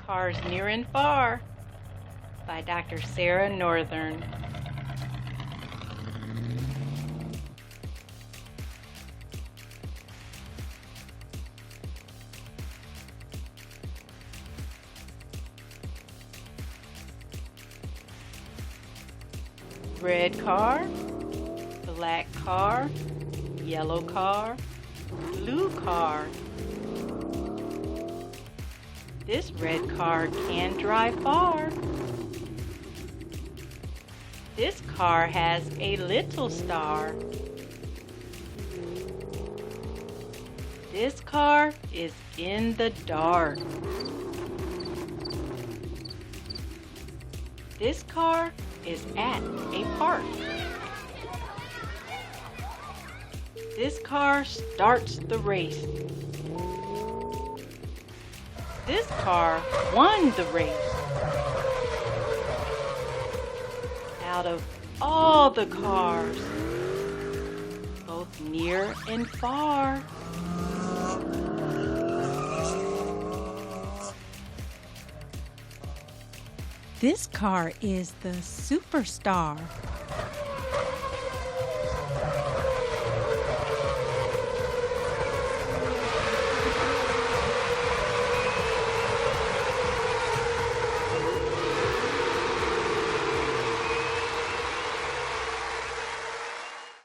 Cars Near and Far by Dr. Sara Northern. Red car, black car, yellow car, blue car. This red car can drive far. This car has a little star. This car is in the dark. This car is at a park. This car starts the race. This car won the race. Out of all the cars, both near and far, this car is the superstar.